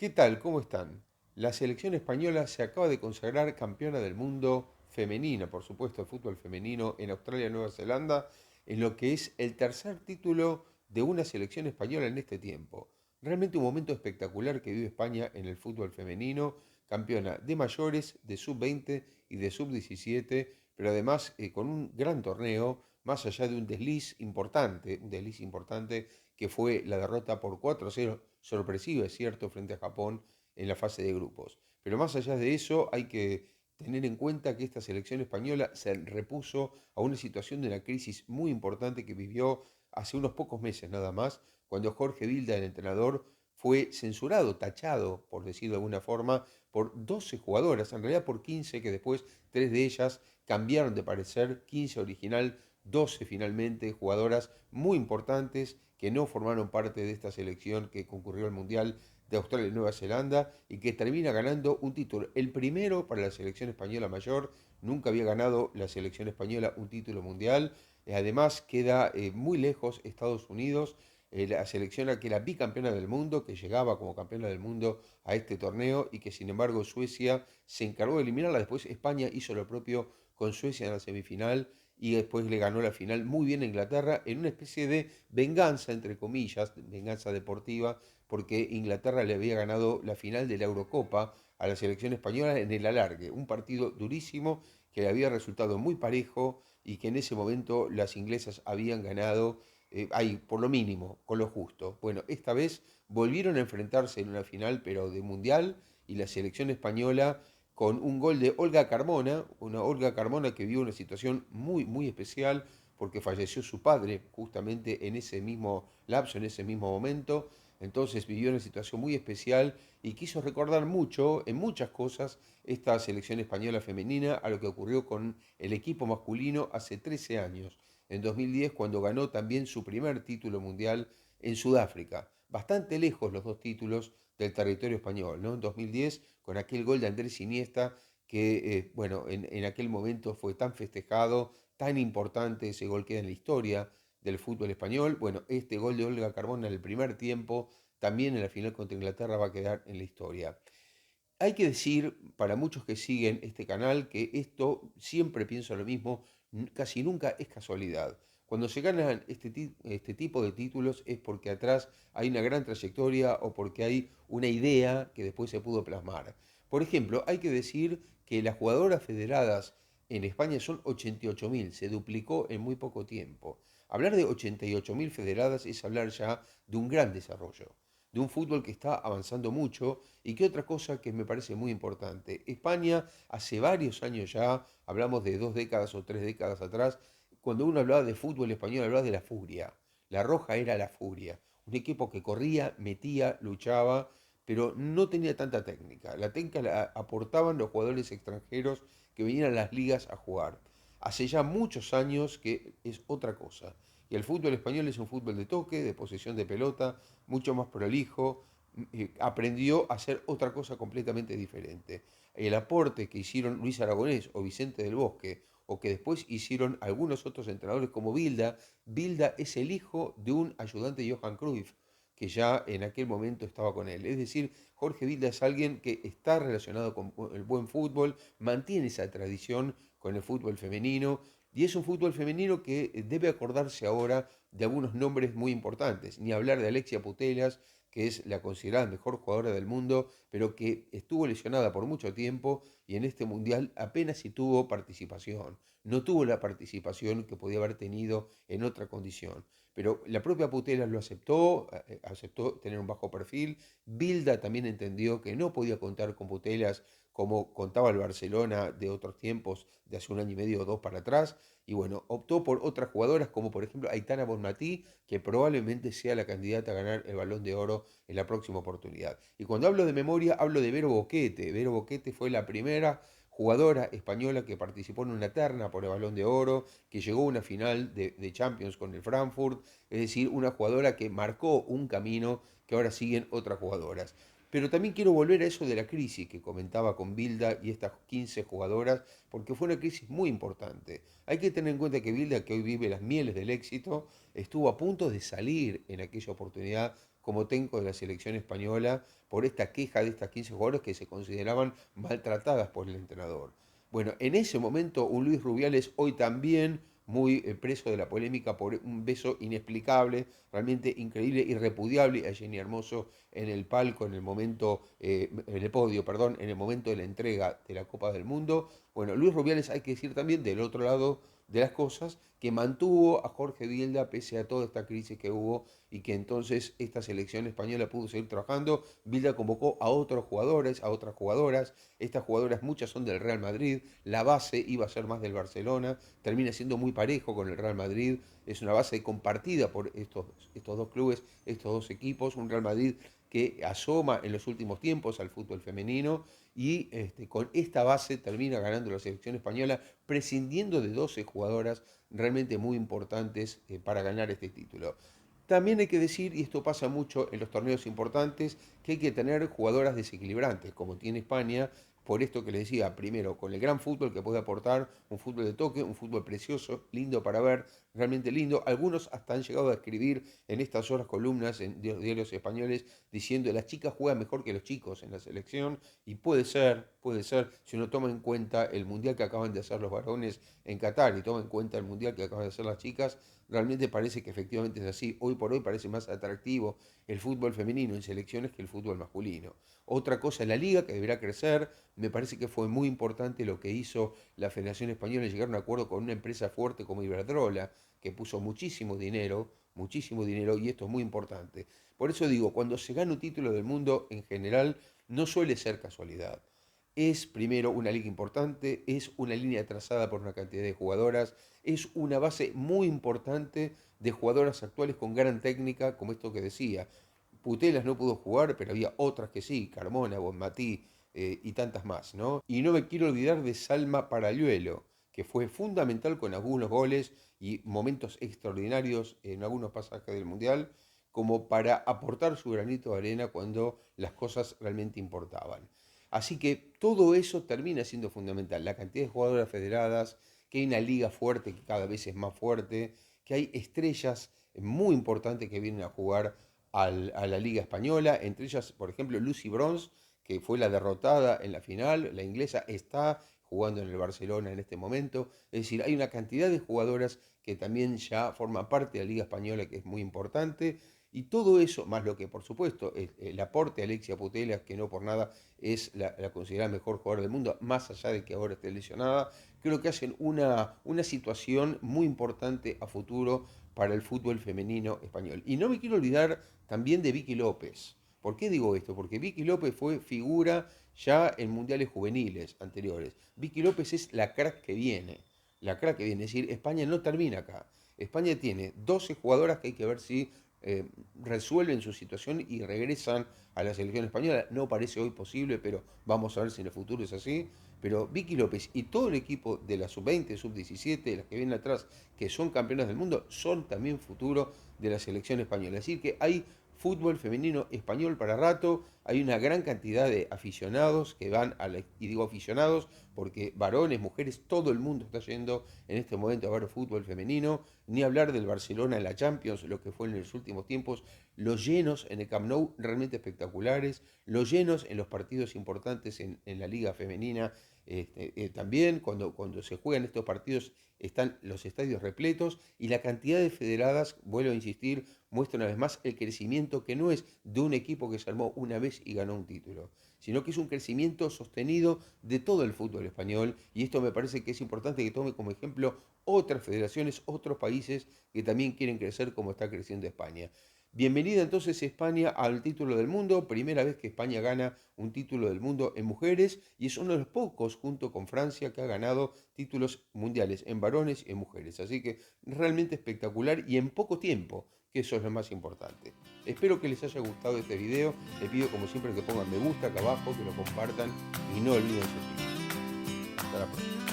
¿Qué tal? ¿Cómo están? La selección española se acaba de consagrar campeona del mundo femenina, por supuesto, de fútbol femenino en Australia y Nueva Zelanda, en lo que es el tercer título de una selección española en este tiempo. Realmente un momento espectacular que vive España en el fútbol femenino, campeona de mayores, de sub-20 y de sub-17, pero además con un gran torneo, más allá de un desliz importante que fue la derrota por 4-0 sorpresiva, es cierto, frente a Japón en la fase de grupos. Pero más allá de eso, hay que tener en cuenta que esta selección española se repuso a una situación de una crisis muy importante que vivió hace unos pocos meses nada más, cuando Jorge Vilda, el entrenador, fue censurado, tachado, por decirlo de alguna forma, por 12 jugadoras, en realidad por 15, que después 3 de ellas cambiaron de parecer, 15 original, 12 finalmente, jugadoras muy importantes que no formaron parte de esta selección que concurrió al Mundial de Australia y Nueva Zelanda y que termina ganando un título, el primero para la selección española mayor. Nunca había ganado la selección española un título mundial. Además queda muy lejos Estados Unidos, la selección que era bicampeona del mundo, que llegaba como campeona del mundo a este torneo y que sin embargo Suecia se encargó de eliminarla. Después España hizo lo propio con Suecia en la semifinal y después le ganó la final muy bien a Inglaterra en una especie de venganza, entre comillas, venganza deportiva, porque Inglaterra le había ganado la final de la Eurocopa a la selección española en el alargue, un partido durísimo que había resultado muy parejo y que en ese momento las inglesas habían ganado ahí, por lo mínimo, con lo justo. Bueno, esta vez volvieron a enfrentarse en una final, pero de mundial, y la selección española con un gol de Olga Carmona, una Olga Carmona que vivió una situación muy, muy especial porque falleció su padre justamente en ese mismo lapso, en ese mismo momento. Entonces vivió una situación muy especial y quiso recordar mucho, en muchas cosas, esta selección española femenina a lo que ocurrió con el equipo masculino hace 13 años, en 2010, cuando ganó también su primer título mundial en Sudáfrica. Bastante lejos los dos títulos del territorio español, ¿no? En 2010, con aquel gol de Andrés Iniesta, que, bueno, en aquel momento fue tan festejado, tan importante, ese gol queda en la historia del fútbol español. Bueno, este gol de Olga Carmona en el primer tiempo, también en la final contra Inglaterra, va a quedar en la historia. Hay que decir, para muchos que siguen este canal, que esto, siempre pienso lo mismo, casi nunca es casualidad. Cuando se ganan este tipo de títulos es porque atrás hay una gran trayectoria o porque hay una idea que después se pudo plasmar. Por ejemplo, hay que decir que las jugadoras federadas en España son 88.000, se duplicó en muy poco tiempo. Hablar de 88.000 federadas es hablar ya de un gran desarrollo, de un fútbol que está avanzando mucho. Y que otra cosa que me parece muy importante, España hace varios años ya, hablamos de 2 décadas o 3 décadas atrás, cuando uno hablaba de fútbol español hablaba de la furia. La Roja era la furia, un equipo que corría, metía, luchaba, pero no tenía tanta técnica. La técnica la aportaban los jugadores extranjeros que venían a las ligas a jugar. Hace ya muchos años que es otra cosa. Y el fútbol español es un fútbol de toque, de posesión de pelota, mucho más prolijo, aprendió a hacer otra cosa completamente diferente. El aporte que hicieron Luis Aragonés o Vicente del Bosque, o que después hicieron algunos otros entrenadores como Bilda, Bilda es el hijo de un ayudante de Johan Cruyff, que ya en aquel momento estaba con él. Es decir, Jorge Bilda es alguien que está relacionado con el buen fútbol, mantiene esa tradición con el fútbol femenino, y es un fútbol femenino que debe acordarse ahora de algunos nombres muy importantes, ni hablar de Alexia Putellas, que es la considerada mejor jugadora del mundo, pero que estuvo lesionada por mucho tiempo y en este mundial apenas si tuvo participación. No tuvo la participación que podía haber tenido en otra condición. Pero la propia Putelas lo aceptó, aceptó tener un bajo perfil. Bilda también entendió que no podía contar con Putelas como contaba el Barcelona de otros tiempos, de hace un año y medio o dos para atrás, y bueno, optó por otras jugadoras como por ejemplo Aitana Bonmatí, que probablemente sea la candidata a ganar el Balón de Oro en la próxima oportunidad. Y cuando hablo de memoria, hablo de Vero Boquete. Vero Boquete fue la primera jugadora española que participó en una terna por el Balón de Oro, que llegó a una final de Champions con el Frankfurt, es decir, una jugadora que marcó un camino que ahora siguen otras jugadoras. Pero también quiero volver a eso de la crisis que comentaba con Bilda y estas 15 jugadoras, porque fue una crisis muy importante. Hay que tener en cuenta que Bilda, que hoy vive las mieles del éxito, estuvo a punto de salir en aquella oportunidad como técnico de la selección española por esta queja de estas 15 jugadores que se consideraban maltratadas por el entrenador. Bueno, en ese momento un Luis Rubiales hoy también muy preso de la polémica por un beso inexplicable, realmente increíble y repudiable a Jenny Hermoso en el palco, en el momento, en el podio, perdón, en el momento de la entrega de la Copa del Mundo. Bueno, Luis Rubiales, hay que decir también del otro lado de las cosas, que mantuvo a Jorge Vilda pese a toda esta crisis que hubo y que entonces esta selección española pudo seguir trabajando. Vilda convocó a otros jugadores, a otras jugadoras. Estas jugadoras, muchas son del Real Madrid. La base iba a ser más del Barcelona. Termina siendo muy parejo con el Real Madrid. Es una base compartida por estos dos clubes, estos dos equipos. Un Real Madrid que asoma en los últimos tiempos al fútbol femenino y con esta base termina ganando la selección española, prescindiendo de 12 jugadoras realmente muy importantes para ganar este título. También hay que decir, y esto pasa mucho en los torneos importantes, que hay que tener jugadoras desequilibrantes, como tiene España, por esto que les decía, primero, con el gran fútbol que puede aportar, un fútbol de toque, un fútbol precioso, lindo para ver, realmente lindo. Algunos hasta han llegado a escribir en estas horas columnas en diarios españoles diciendo las chicas juegan mejor que los chicos en la selección, y puede ser, si uno toma en cuenta el mundial que acaban de hacer los varones en Qatar y toma en cuenta el mundial que acaban de hacer las chicas, realmente parece que efectivamente es así. Hoy por hoy parece más atractivo el fútbol femenino en selecciones que el fútbol masculino. Otra cosa, la liga que deberá crecer, me parece que fue muy importante lo que hizo la Federación Española en llegar a un acuerdo con una empresa fuerte como Iberdrola, que puso muchísimo dinero, y esto es muy importante. Por eso digo, cuando se gana un título del mundo en general, no suele ser casualidad. Es primero una liga importante, es una línea trazada por una cantidad de jugadoras, es una base muy importante de jugadoras actuales con gran técnica, como esto que decía. Putelas no pudo jugar, pero había otras que sí, Carmona, Bonmatí y tantas más, ¿no? Y no me quiero olvidar de Salma Paralluelo, que fue fundamental con algunos goles y momentos extraordinarios en algunos pasajes del Mundial, como para aportar su granito de arena cuando las cosas realmente importaban. Así que todo eso termina siendo fundamental. La cantidad de jugadoras federadas, que hay una liga fuerte que cada vez es más fuerte, que hay estrellas muy importantes que vienen a jugar a la Liga Española, entre ellas, por ejemplo, Lucy Bronze, que fue la derrotada en la final, la inglesa está jugando en el Barcelona en este momento. Es decir, hay una cantidad de jugadoras que también ya forman parte de la Liga Española, que es muy importante. Y todo eso, más lo que por supuesto el aporte de Alexia Putellas, que no por nada es la considerada mejor jugadora del mundo, más allá de que ahora esté lesionada, creo que hacen una situación muy importante a futuro para el fútbol femenino español. Y no me quiero olvidar también de Vicky López. ¿Por qué digo esto? Porque Vicky López fue figura ya en mundiales juveniles anteriores. Vicky López es la crack que viene, la crack que viene. Es decir, España no termina acá. España tiene 12 jugadoras que hay que ver si resuelven su situación y regresan a la selección española. No parece hoy posible, pero vamos a ver si en el futuro es así. Pero Vicky López y todo el equipo de la sub-20, sub-17, las que vienen atrás, que son campeonas del mundo, son también futuro de la selección española. Es decir, que hay fútbol femenino español para rato, hay una gran cantidad de aficionados que van y digo aficionados porque varones, mujeres, todo el mundo está yendo en este momento a ver fútbol femenino, ni hablar del Barcelona en la Champions, lo que fue en los últimos tiempos, los llenos en el Camp Nou realmente espectaculares, los llenos en los partidos importantes en la liga femenina, también cuando se juegan estos partidos están los estadios repletos y la cantidad de federadas, vuelvo a insistir, muestra una vez más el crecimiento que no es de un equipo que se armó una vez y ganó un título, sino que es un crecimiento sostenido de todo el fútbol español, y esto me parece que es importante que tome como ejemplo otras federaciones, otros países que también quieren crecer como está creciendo España. Bienvenida entonces España al título del mundo, primera vez que España gana un título del mundo en mujeres y es uno de los pocos junto con Francia que ha ganado títulos mundiales en varones y en mujeres. Así que realmente espectacular y en poco tiempo, que eso es lo más importante. Espero que les haya gustado este video, les pido como siempre que pongan me gusta acá abajo, que lo compartan y no olviden suscribirse. Hasta la próxima.